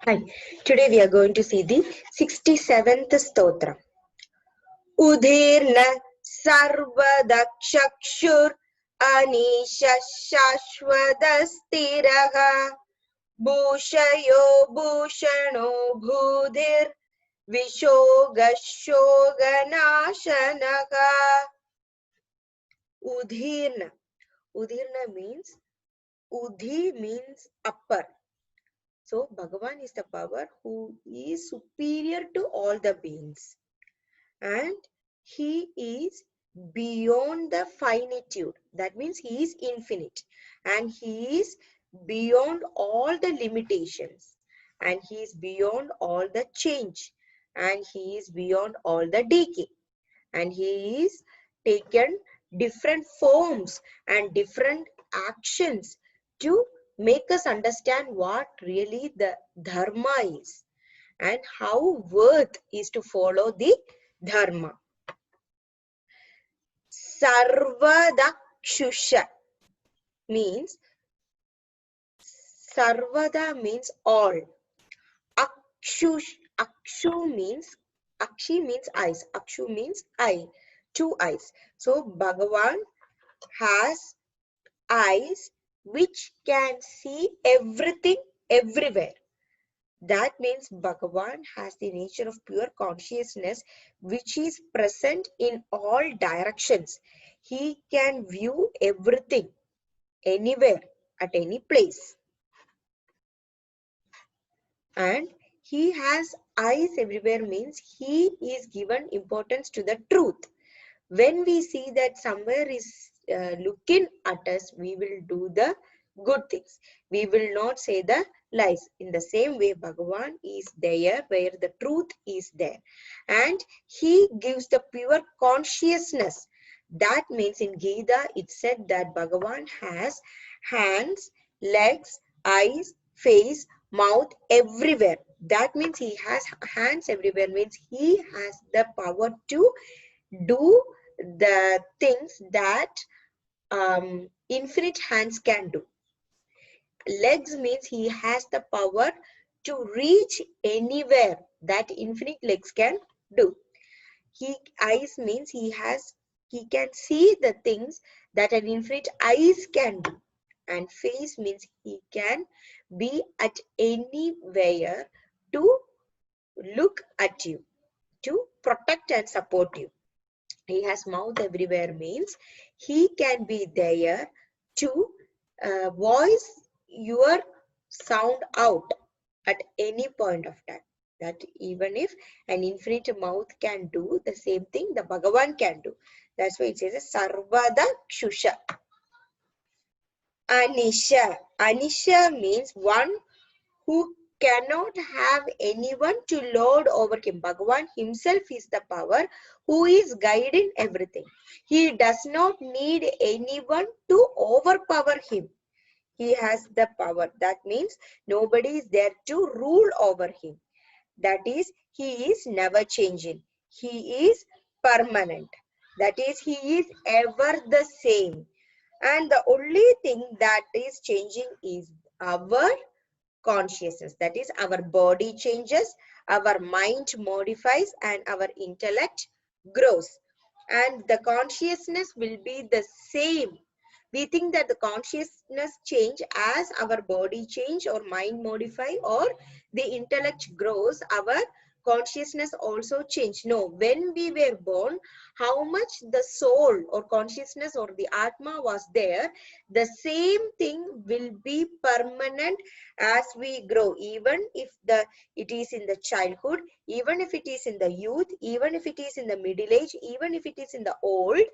Hi, today we are going to see the 67th stotra. Udhirna sarvadakshakshur anisha shashvadastiraha bhushayo bhushano bhudhir vishogashoganashanaha. Udhirna. Udhirna means, Udhi means upper. So Bhagavan is the power who is superior to all the beings. And he is beyond the finitude. That means he is infinite. And he is beyond all the limitations. And he is beyond all the change. And he is beyond all the decay. And he is taken different forms and different actions to make us understand what really the dharma is and how worth is to follow the dharma. Sarvadakshusha means, Sarvada means all. Akshu means, Akshi means eyes. Akshu means eye, two eyes. So Bhagavan has eyes which can see everything everywhere. That means Bhagavan has the nature of pure consciousness which is present in all directions. He can view everything, anywhere, at any place. And he has eyes everywhere means he is given importance to the truth. When we see that somewhere is looking at us, we will do the good things. We will not say the lies. In the same way, Bhagavan is there where the truth is there. And he gives the pure consciousness. That means in Gita, it said that Bhagavan has hands, legs, eyes, face, mouth everywhere. That means he has hands everywhere, means he has the power to do the things that infinite hands can do. Legs means he has the power to reach anywhere that infinite legs can do. Eyes means he can see the things that an infinite eyes can do. And face means he can be at anywhere to look at you, to protect and support you. He has mouth everywhere means he can be there to voice your sound out at any point of time. That even if an infinite mouth can do the same thing, the Bhagavan can do. That's why it says Sarvada Kshusha. Anisha. Anisha means one who cannot have anyone to lord over him. Bhagavan himself is the power who is guiding everything. He does not need anyone to overpower him. He has the power. That means nobody is there to rule over him. That is, he is never changing. He is permanent. That is, he is ever the same. And the only thing that is changing is our consciousness. That is, our body changes, our mind modifies, and our intellect grows. And the consciousness will be the same. We think that the consciousness change as our body change or mind modify or the intellect grows, our consciousness also change. No, when we were born, how much the soul or consciousness or the Atma was there, the same thing will be permanent as we grow, even if it is in the childhood, even if it is in the youth, even if it is in the middle age, even if it is in the old,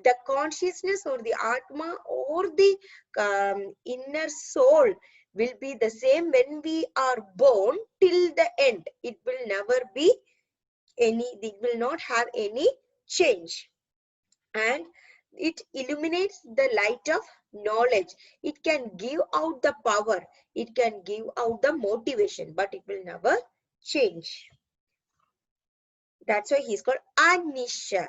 the consciousness or the Atma or the inner soul will be the same when we are born till the end. It will never be it will not have any change. And it illuminates the light of knowledge. It can give out the power, it can give out the motivation, but it will never change. That's why he's called Anisha.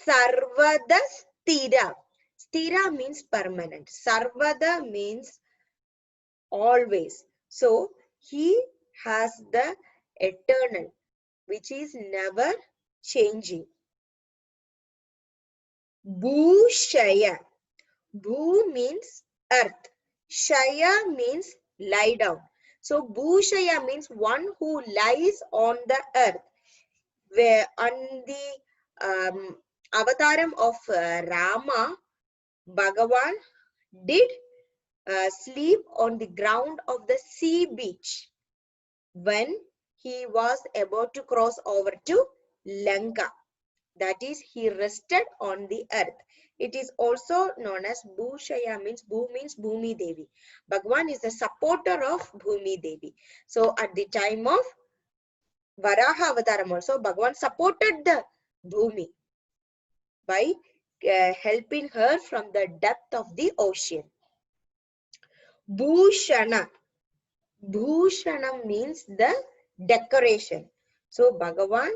Sarvada Stira. Stira means permanent. Sarvada means always. So he has the eternal, which is never changing. Bhushaya. Bhu means earth. Shaya means lie down. So Bhushaya means one who lies on the earth. Where on the avataram of Rama, Bhagavan did sleep on the ground of the sea beach when he was about to cross over to Lanka. That is, he rested on the earth. It is also known as Bhushaya, means Bhu means Bhumi Devi. Bhagwan is the supporter of Bhumi Devi. So at the time of Varaha Avataram also, Bhagwan supported the Bhumi by helping her from the depth of the ocean. Bhushana. Bhushanam means the decoration. So Bhagavan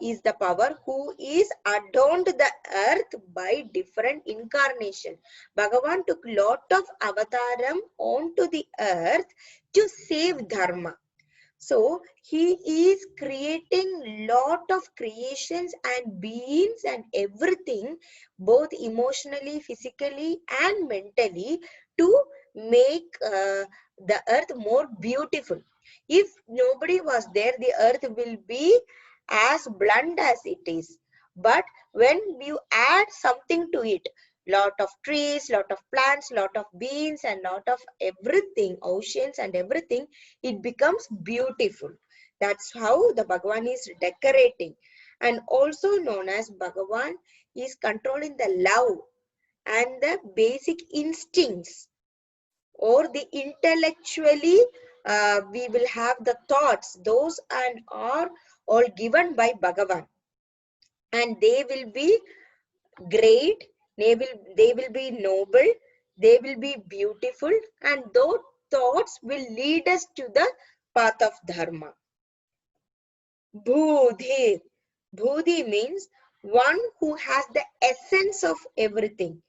is the power who is adorned the earth by different incarnation. Bhagavan took lot of avataram onto the earth to save dharma. So he is creating lot of creations and beings and everything, both emotionally, physically and mentally, to make the earth more beautiful. If nobody was there, the earth will be as blunt as it is. But when you add something to it, lot of trees, lot of plants, lot of beings and lot of everything, oceans and everything, it becomes beautiful. That's how the Bhagavan is decorating. And also known as Bhagavan is controlling the love and the basic instincts, or the intellectually we will have the thoughts, those and are all given by Bhagavan, and they will be great, they will be noble, they will be beautiful, and those thoughts will lead us to the path of dharma. Budhi. Budhi means one who has the essence of everything.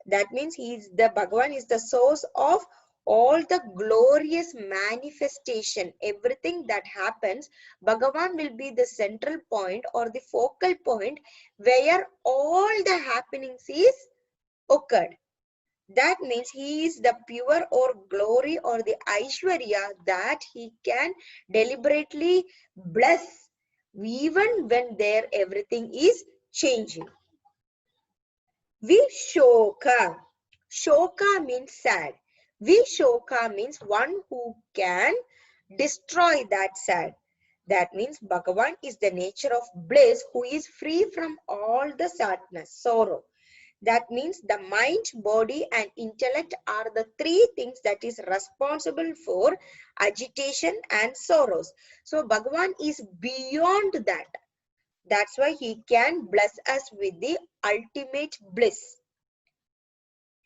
That means Bhagavan is the source of all the glorious manifestation. Everything that happens, Bhagavan will be the central point or the focal point where all the happenings is occurred. That means he is the pure or glory or the Aishwarya that he can deliberately bless even when there everything is changing. Vishoka. Shoka means sad. Vishoka means one who can destroy that sad. That means Bhagavan is the nature of bliss who is free from all the sadness, sorrow. That means the mind, body and intellect are the three things that is responsible for agitation and sorrows. So Bhagavan is beyond that. That's why he can bless us with the ultimate bliss.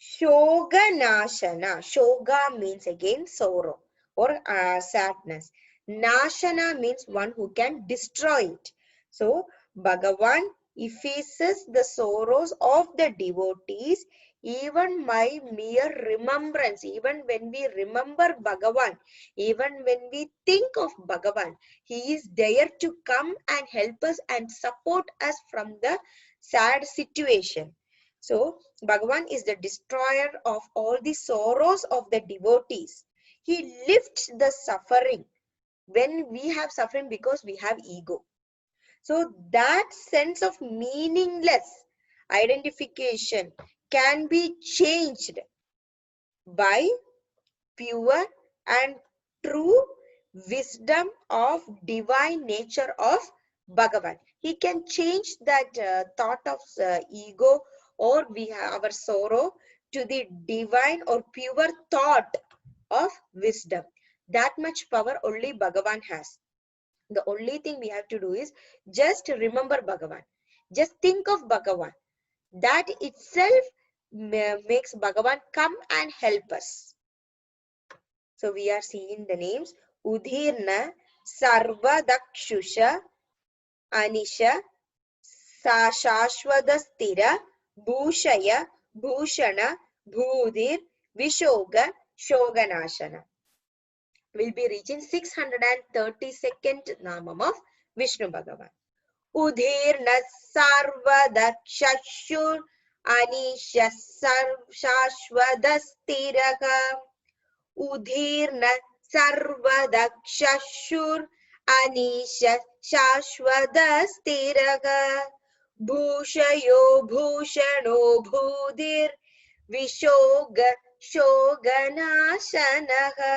Shoganashana. Shoga means again sorrow or sadness. Nashana means one who can destroy it. So Bhagavan effaces the sorrows of the devotees even by mere remembrance. Even when we remember Bhagavan, even when we think of Bhagavan, he is there to come and help us and support us from the sad situation. So Bhagavan is the destroyer of all the sorrows of the devotees. He lifts the suffering when we have suffering because we have ego. So that sense of meaningless identification can be changed by pure and true wisdom of divine nature of Bhagavan. He can change that thought of ego or we have our sorrow to the divine or pure thought of wisdom. That much power only Bhagavan has. The only thing we have to do is just remember Bhagavan. Just think of Bhagavan. That itself makes Bhagavan come and help us. So we are seeing the names Udhirna, Sarvadakshusha, Anisha, Shashwadastira, Bhushaya, Bhushana, Bhudhir, Vishoga, Shoganashana. We'll be reaching 632nd Namam of Vishnu Bhagavan. Udhirna sarvadakshashur anisha shashvadastiraha. Udhirna sarvadakshashur anisha shashvadastiraha. Bhushayo bhushano bhudir Vishoga Shoganashanaha.